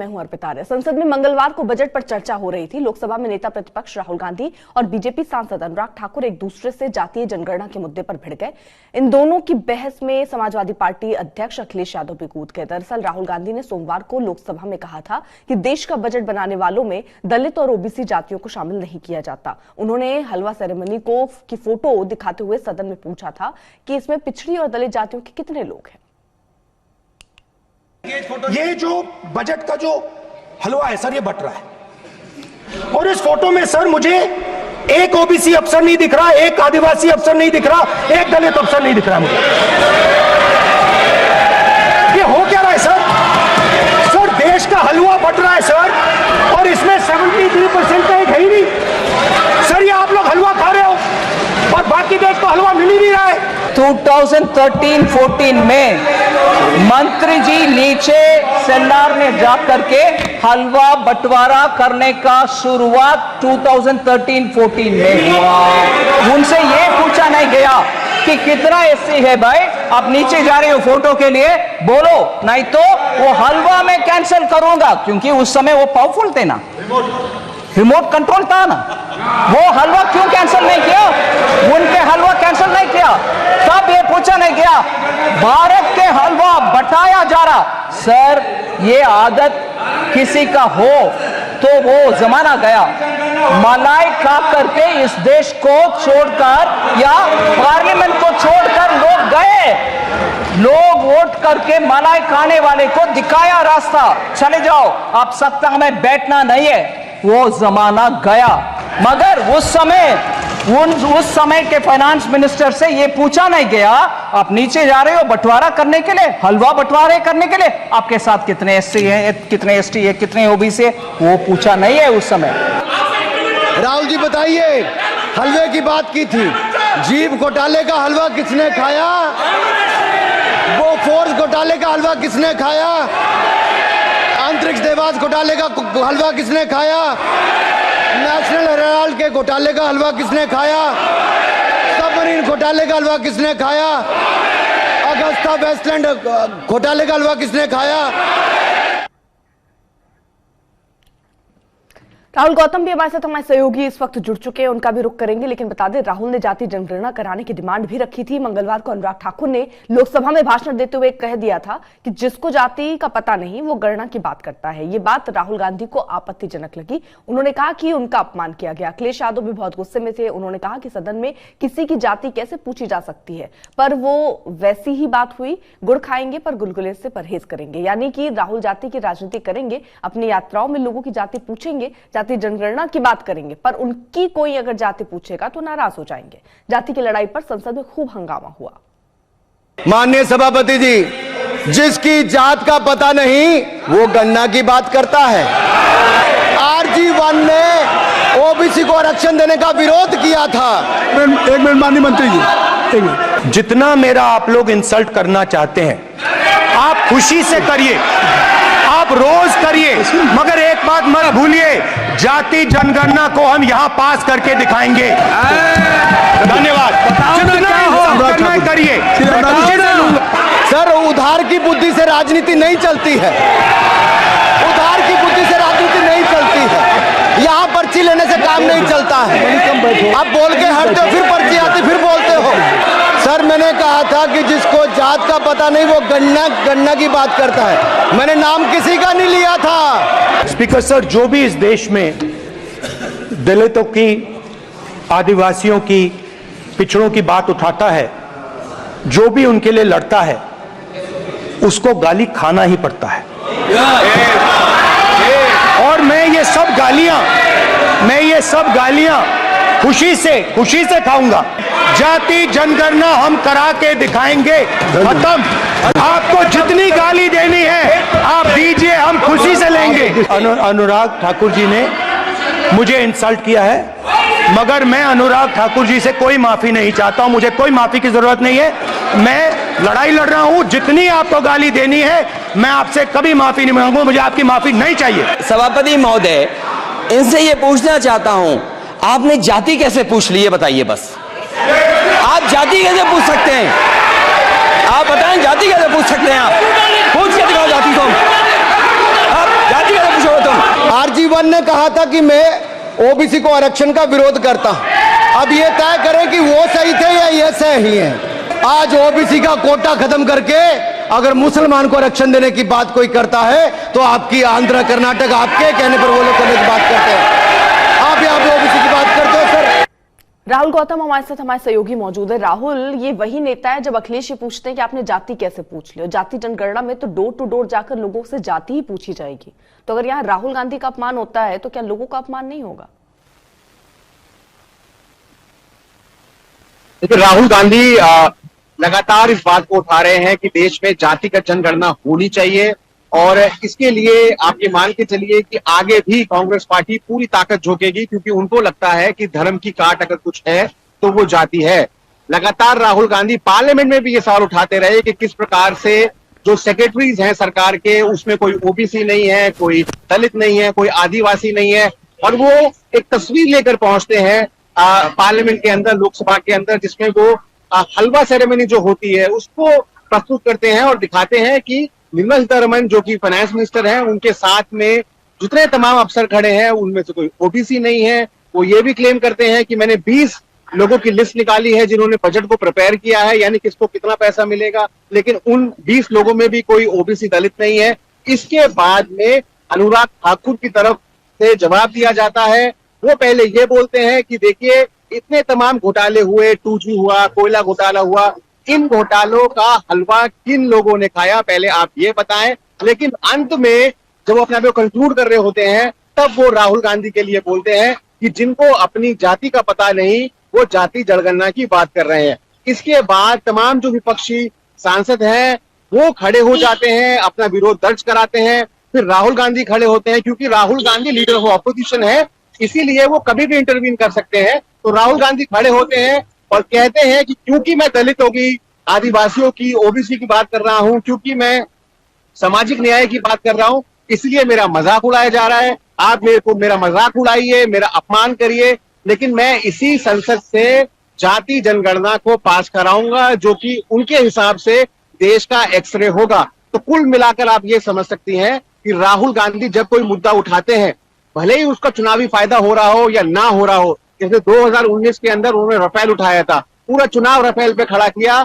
मैं हूं अर्पिता आर्य। संसद में मंगलवार को बजट पर चर्चा हो रही थी। लोकसभा में नेता प्रतिपक्ष राहुल गांधी और बीजेपी सांसद अनुराग ठाकुर एक दूसरे से जातीय जनगणना के मुद्दे पर भिड़ गए। इन दोनों की बहस में समाजवादी पार्टी अध्यक्ष अखिलेश यादव भी कूद गए। दरअसल राहुल गांधी ने सोमवार को लोकसभा में कहा था कि देश का बजट बनाने वालों में दलित और ओबीसी जातियों को शामिल नहीं किया जाता। उन्होंने हलवा सेरेमनी की फोटो दिखाते हुए सदन में पूछा था कि इसमें पिछड़ी और दलित जातियों के कितने लोग हैं। ये जो बजट का जो हलवा है सर, ये बट रहा है और इस फोटो में सर मुझे एक ओबीसी अफसर नहीं दिख रहा, एक आदिवासी अफसर नहीं दिख रहा, एक दलित अफसर नहीं दिख रहा मुझे। ये हो क्या रहा है सर? सर देश का हलवा बट रहा है सर और इसमें 73% का एक है ही नहीं। सर ये आप लोग हलवा खा रहे हो और बाकी देश को हलवा मिल ही नहीं रहा है। 2013-14 में मंत्री जी नीचे सेल्लार में जाकर के हलवा बंटवारा करने का शुरुआत 2013-14 में हुआ। उनसे ये पूछा नहीं गया कि कितना एससी है भाई, आप नीचे जा रहे हो फोटो के लिए, बोलो नहीं तो वो हलवा में कैंसिल करूंगा, क्योंकि उस समय वो पावरफुल थे ना, रिमोट कंट्रोल था ना। वो हलवा क्यों कैंसिल नहीं किया? उनके हलवा कैंसिल नहीं किया। तब ये पूछा नहीं गया भारत के हलवा बटाया जा रहा। सर ये आदत किसी का हो तो वो जमाना गया। मलाई खा करके इस देश को छोड़कर या पार्लियामेंट को छोड़कर लोग गए। लोग वोट करके मलाई खाने वाले को दिखाया रास्ता, चले जाओ, आप सत्ता में बैठना नहीं है। वो जमाना गया। मगर उस समय के फाइनेंस मिनिस्टर से ये पूछा नहीं गया आप नीचे जा रहे हो बंटवारा करने के लिए, हलवा बंटवारे करने के लिए, आपके साथ कितने एससी हैं, कितने एसटी है, कितने ओबीसी है, वो पूछा नहीं है उस समय। राहुल जी बताइए, हलवे की बात की थी, जीभ घोटाले का हलवा किसने खाया? वो फोर्स घोटाले का हलवा किसने खाया? अंतरिक्ष देवास घोटाले का हलवा किसने खाया? नेशनल हेराल्ड के घोटाले का हलवा किसने खाया? सबमरीन घोटाले का हलवा किसने खाया? अगस्ता वेस्टलैंड घोटाले का हलवा किसने खाया? राहुल गौतम भी हमारे साथ हमारे सहयोगी इस वक्त जुड़ चुके हैं, उनका भी रुख करेंगे। लेकिन बता दें, राहुल ने जाति जनगणना कराने की डिमांड भी रखी थी। मंगलवार को अनुराग ठाकुर ने लोकसभा में भाषण देते हुए कह दिया था कि जिसको जाति का पता नहीं वो गणना की बात करता है। ये बात राहुल गांधी को आपत्तिजनक लगी। उन्होंने कहा कि उनका अपमान किया गया। अखिलेश यादव भी बहुत गुस्से में थे। उन्होंने कहा कि सदन में किसी की जाति कैसे पूछी जा सकती है, पर वो वैसी ही बात हुई, गुड़ खाएंगे पर गुलगुले से परहेज करेंगे। यानी कि राहुल जाति की राजनीति करेंगे, अपनी यात्राओं में लोगों की जाति पूछेंगे, जाति जनगणना की बात करेंगे, पर उनकी कोई अगर जाति पूछेगा तो नाराज हो जाएंगे। जाति की लड़ाई पर संसद में खूब हंगामा हुआ। माननीय सभापति जी, जिसकी जात का पता नहीं वो गणना की बात करता है। RG1 ने ओबीसी को आरक्षण देने का विरोध किया था। एक मिनट माननीय मंत्री जी, एक मिनट। जितना मेरा आप लोग इंसल्ट करना चाहते हैं आप खुशी से करिए, आप रोज करिए, मगर एक बात मत भूलिए, जाति जनगणना को हम यहां पास करके दिखाएंगे। धन्यवाद। जितना करिए। सर उधार की बुद्धि से राजनीति नहीं चलती है, उधार की बुद्धि से राजनीति नहीं चलती है। यहाँ पर्ची लेने से काम नहीं चलता है। आप बोल के हटते हो, फिर पर्ची आती, फिर बोलते हो। सर मैंने कहा था कि जिसको जात का पता नहीं वो गणना की बात करता है। मैंने नाम किसी का नहीं लिया था। स्पीकर सर, जो भी इस देश में दलितों की, आदिवासियों की, पिछड़ों की बात उठाता है, जो भी उनके लिए लड़ता है, उसको गाली खाना ही पड़ता है। और मैं ये सब गालियां खुशी से खाऊंगा। जाति जनगणना हम करा के दिखाएंगे। खत्म। आपको जितनी गाली देनी है आप दीजिए, हम खुशी से लेंगे। अनुराग ठाकुर जी ने मुझे इंसल्ट किया है, मगर मैं अनुराग ठाकुर जी से कोई माफी नहीं चाहता हूं। मुझे कोई माफी की जरूरत नहीं है। मैं लड़ाई लड़ रहा हूं। जितनी आपको गाली देनी है मैं आपसे कभी माफी नहीं मांगूंगा। मुझे आपकी माफी नहीं चाहिए। सभापति महोदय, इनसे ये पूछना चाहता हूं, आपने जाति कैसे पूछ ली, ये बताइए बस। आप जाति कैसे पूछ सकते हैं? आप बताएं, जाति कैसे पूछ सकते हैं? आप पूछ के दिखाओ जाति को। आप जाति चौहान ने कहा था कि मैं ओबीसी को आरक्षण का विरोध करता हूं। अब ये तय करें कि वो सही थे या ये सही है। आज ओबीसी का कोटा खत्म करके अगर मुसलमान को आरक्षण देने की बात कोई करता है तो आपकी आंध्र कर्नाटक आपके कहने पर वो लोग करने की बात करते हैं, आप यहाँ पे ओबीसी की बात करते हो सर। राहुल गौतम हमारे साथ हमारे सहयोगी मौजूद है। राहुल, ये वही नेता है जब अखिलेश ये पूछते हैं कि आपने जाति कैसे पूछ लिया। जाति जनगणना में तो डोर टू डोर जाकर लोगों से जाति ही पूछी जाएगी, तो अगर यहाँ राहुल गांधी का अपमान होता है तो क्या लोगों का अपमान नहीं होगा? देखिए, राहुल गांधी लगातार इस बात को उठा रहे हैं कि देश में जातिगत जनगणना होनी चाहिए, और इसके लिए आप ये मान के चलिए कि आगे भी कांग्रेस पार्टी पूरी ताकत झोंकेगी, क्योंकि उनको लगता है कि धर्म की काट अगर कुछ है तो वो जाति है। लगातार राहुल गांधी पार्लियामेंट में भी ये सवाल उठाते रहे कि किस प्रकार से जो सेक्रेटरीज हैं सरकार के, उसमें कोई ओबीसी नहीं है, कोई दलित नहीं है, कोई आदिवासी नहीं है, और वो एक तस्वीर लेकर पहुंचते हैं पार्लियामेंट के अंदर, लोकसभा के अंदर, जिसमें वो हलवा सेरेमनी जो होती है उसको प्रस्तुत करते हैं और दिखाते हैं कि निर्मला सीतारमण जो कि फाइनेंस मिनिस्टर हैं, उनके साथ में जितने तमाम अफसर खड़े हैं उनमें से कोई ओबीसी नहीं है। वो ये भी क्लेम करते हैं कि मैंने 20 लोगों की लिस्ट निकाली है जिन्होंने बजट को प्रिपेयर किया है, यानी किसको कितना पैसा मिलेगा, लेकिन उन 20 लोगों में भी कोई ओबीसी दलित नहीं है। इसके बाद में अनुराग ठाकुर की तरफ से जवाब दिया जाता है। वो पहले ये बोलते हैं कि देखिए, इतने तमाम घोटाले हुए, 2G हुआ, कोयला घोटाला हुआ, इन घोटालों का हलवा किन लोगों ने खाया, पहले आप ये बताएं। लेकिन अंत में जब वो अपने आप को कंक्लूड कर रहे होते हैं, तब वो राहुल गांधी के लिए बोलते हैं कि जिनको अपनी जाति का पता नहीं, वो जाति जनगणना की बात कर रहे हैं। इसके बाद तमाम जो विपक्षी सांसद हैं वो खड़े हो जाते हैं, अपना विरोध दर्ज कराते हैं। फिर राहुल गांधी खड़े होते हैं, क्योंकि Rahul Gandhi leader of opposition है, इसीलिए वो कभी भी इंटरवीन कर सकते हैं। तो राहुल गांधी खड़े होते हैं और कहते हैं कि क्योंकि मैं दलितों की, आदिवासियों की, ओबीसी की बात कर रहा हूं, क्योंकि मैं सामाजिक न्याय की बात कर रहा हूं, इसलिए मेरा मजाक उड़ाया जा रहा है। आप मेरा मजाक उड़ाइए, मेरा अपमान करिए, लेकिन मैं इसी संसद से जाति जनगणना को पास कराऊंगा, जो कि उनके हिसाब से देश का एक्सरे होगा। तो कुल मिलाकर आप ये समझ सकती हैं कि राहुल गांधी जब कोई मुद्दा उठाते हैं, भले ही उसका चुनावी फायदा हो रहा हो या ना हो रहा हो, जैसे 2019 के अंदर उन्होंने राफेल उठाया था, पूरा चुनाव राफेल पे खड़ा किया,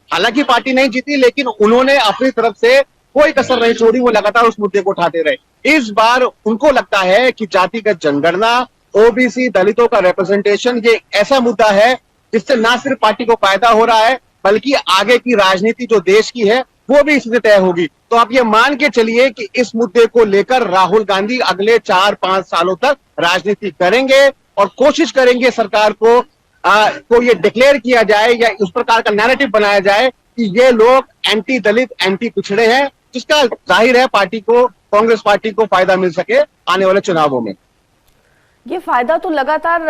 हालांकि पार्टी नहीं जीती, लेकिन उन्होंने अपनी तरफ से कोई कसर नहीं छोड़ी, वो लगातार उस मुद्दे को उठाते रहे। इस बार उनको लगता है कि जातिगत जनगणना, ओबीसी, दलितों का रिप्रेजेंटेशन, ये ऐसा मुद्दा है जिससे ना सिर्फ पार्टी को फायदा हो रहा है, बल्कि आगे की राजनीति जो देश की है वो भी इससे तय होगी। तो आप ये मान के चलिए कि इस मुद्दे को लेकर राहुल गांधी अगले 4-5 सालों तक राजनीति करेंगे और कोशिश करेंगे सरकार को ये डिक्लेयर किया जाए या उस प्रकार का नैरेटिव बनाया जाए कि ये लोग एंटी दलित, एंटी पिछड़े हैं, जिसका जाहिर है पार्टी को, कांग्रेस पार्टी को फायदा मिल सके आने वाले चुनावों में। ये फायदा तो लगातार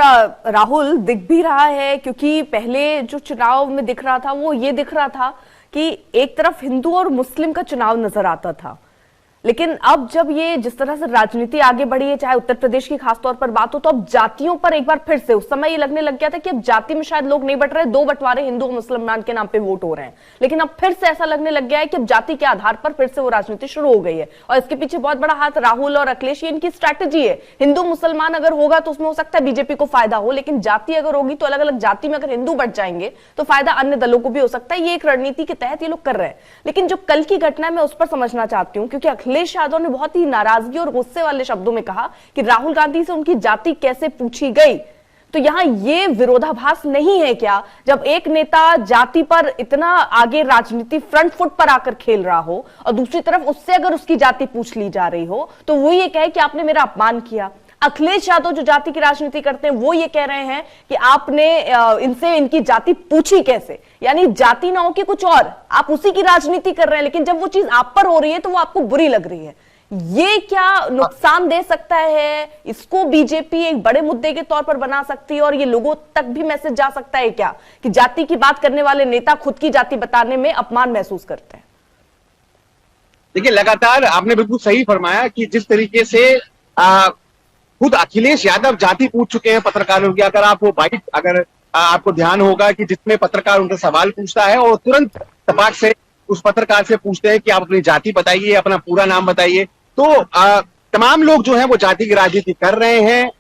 राहुल दिख भी रहा है, क्योंकि पहले जो चुनाव में दिख रहा था वो ये दिख रहा था कि एक तरफ हिंदू और मुस्लिम का चुनाव नजर आता था, लेकिन अब जब ये जिस तरह से राजनीति आगे बढ़ी है, चाहे उत्तर प्रदेश की खासतौर पर बात हो, तो अब जातियों पर एक बार फिर से, उस समय ये लगने लग गया था कि अब जाति में शायद लोग नहीं बट रहे, 2 बंटवारे हिंदू और मुसलमान के नाम पे वोट हो रहे हैं, लेकिन अब फिर से ऐसा लगने लग गया है कि अब जाति के आधार पर फिर से वो राजनीति शुरू हो गई है। और इसके पीछे बहुत बड़ा हाथ राहुल और अखिलेश, इनकी स्ट्रैटेजी है। हिंदू मुसलमान अगर होगा तो उसमें हो सकता है बीजेपी को फायदा हो, लेकिन जाति अगर होगी तो अलग अलग जाति में अगर हिंदू बट जाएंगे तो फायदा अन्य दलों को भी हो सकता है। ये एक रणनीति के तहत ये लोग कर रहे हैं। लेकिन जो कल की घटना मैं उस पर समझना चाहती हूँ, क्योंकि अखिलेश यादव ने बहुत ही नाराजगी और गुस्से वाले शब्दों में कहा कि राहुल गांधी से उनकी जाति कैसे पूछी गई। तो यहां ये विरोधाभास नहीं है क्या, जब एक नेता जाति पर इतना आगे राजनीति फ्रंट फुट पर आकर खेल रहा हो और दूसरी तरफ उससे अगर उसकी जाति पूछ ली जा रही हो तो वो ये कहे कि आपने मेरा अपमान किया। अखिलेश यादव जो जाति की राजनीति करते हैं वो ये कह रहे हैं कि आपने इनसे इनकी जाति पूछी कैसे, यानी जाति ना हो कि कुछ और, आप उसी की राजनीति कर रहे हैं, लेकिन जब वो चीज आप पर हो रही है तो वो आपको बुरी लग रही है। ये क्या नुकसान दे सकता है? इसको बीजेपी एक बड़े मुद्दे के तौर पर बना सकती है और ये लोगों तक भी मैसेज जा सकता है क्या कि जाति की बात करने वाले नेता खुद की जाति बताने में अपमान महसूस करते हैं? देखिए, लगातार आपने बिल्कुल सही फरमाया कि जिस तरीके से खुद अखिलेश यादव जाति पूछ चुके हैं पत्रकारों की। अगर आप वो बाइट, अगर आपको ध्यान होगा कि जिसमें पत्रकार उनका सवाल पूछता है और तुरंत तपाक से उस पत्रकार से पूछते हैं कि आप अपनी जाति बताइए, अपना पूरा नाम बताइए, तो तमाम लोग जो है वो जाति की राजनीति कर रहे हैं।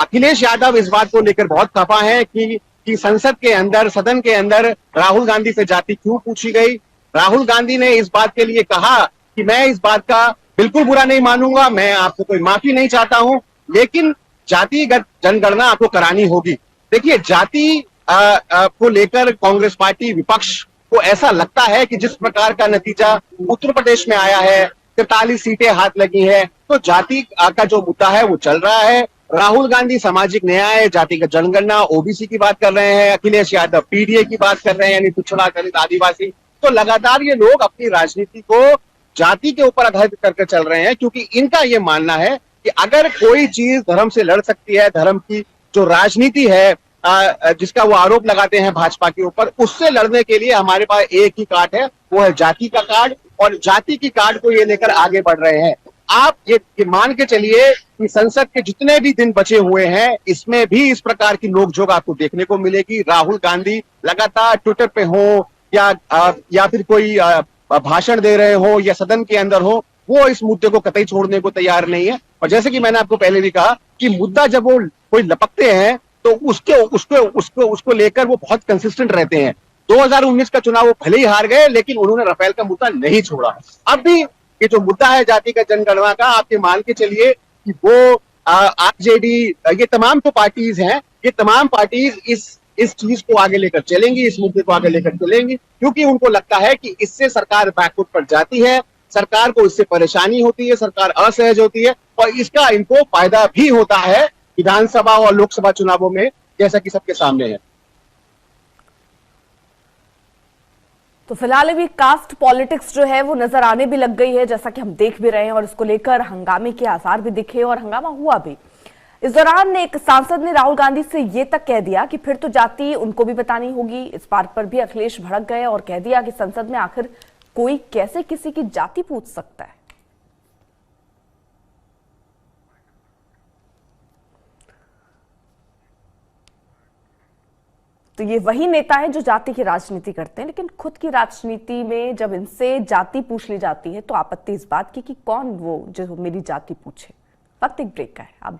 अखिलेश यादव इस बात को लेकर बहुत खफा है कि संसद के अंदर, सदन के अंदर राहुल गांधी से जाति क्यों पूछी गई। राहुल गांधी ने इस बात के लिए कहा कि मैं इस बात का बिल्कुल बुरा नहीं मानूंगा, मैं आपसे कोई माफी नहीं चाहता हूं, लेकिन जातिगत जनगणना आपको करानी होगी। देखिए, जाति को लेकर कांग्रेस पार्टी, विपक्ष को ऐसा लगता है कि जिस प्रकार का नतीजा उत्तर प्रदेश में आया है, 43 सीटें हाथ लगी है, तो जाति का जो मुद्दा है वो चल रहा है। राहुल गांधी सामाजिक न्याय, जातिगत जनगणना, ओबीसी की बात कर रहे हैं, अखिलेश यादव पीडीए की बात कर रहे हैं, यानी पिछड़ा, दलित, आदिवासी। तो लगातार ये लोग अपनी राजनीति को जाति के ऊपर आधारित करके चल रहे हैं, क्योंकि इनका ये मानना है कि अगर कोई चीज धर्म से लड़ सकती है, धर्म की जो राजनीति है जिसका वो आरोप लगाते हैं भाजपा के ऊपर, उससे लड़ने के लिए हमारे पास एक ही कार्ड है, वो है जाति का कार्ड, और जाति की कार्ड को ये लेकर आगे बढ़ रहे हैं। आप ये मान के चलिए कि संसद के जितने भी दिन बचे हुए हैं, इसमें भी इस प्रकार की नोकझोंक आपको देखने को मिलेगी। राहुल गांधी लगातार ट्विटर पे हो या फिर कोई भाषण दे रहे हो या सदन के अंदर हो, वो इस मुद्दे को कतई छोड़ने को तैयार नहीं है। और जैसे कि मैंने आपको पहले भी कहा कि मुद्दा जब वो कोई लपकते हैं तो उसको लेकर वो बहुत कंसिस्टेंट रहते हैं। 2019 का चुनाव वो भले ही हार गए, लेकिन उन्होंने राफेल का मुद्दा नहीं छोड़ा। अब भी ये जो मुद्दा है जातिगत जनगणना का, आप ये मान के चलिए कि वो आरजेडी, ये तमाम जो पार्टीज हैं, ये तमाम पार्टीज इस चीज को आगे लेकर चलेंगी, इस मुद्दे को आगे लेकर चलेंगी, क्योंकि उनको लगता है कि इससे सरकार बैकफुट पर जाती है, सरकार को इससे परेशानी होती है, सरकार असहज होती है, और इसका इनको फायदा भी होता है विधानसभा और लोकसभा चुनावों में, जैसा कि सबके सामने है। तो फिलहाल अभी कास्ट पॉलिटिक्स जो है वो नजर आने भी लग गई है, जैसा कि हम देख भी रहे हैं, और इसको लेकर हंगामे के आसार भी दिखे और हंगामा हुआ भी। इस दौरान एक सांसद ने राहुल गांधी से ये तक कह दिया कि फिर तो जाति उनको भी बतानी होगी। इस बात पर भी अखिलेश भड़क गए और कह दिया कि संसद में आखिर कोई कैसे किसी की जाति पूछ सकता है। तो ये वही नेता है जो जाति की राजनीति करते हैं, लेकिन खुद की राजनीति में जब इनसे जाति पूछ ली जाती है तो आपत्ति इस बात की कि कौन वो जो मेरी जाति पूछे। वक्त एक ब्रेक का है, आप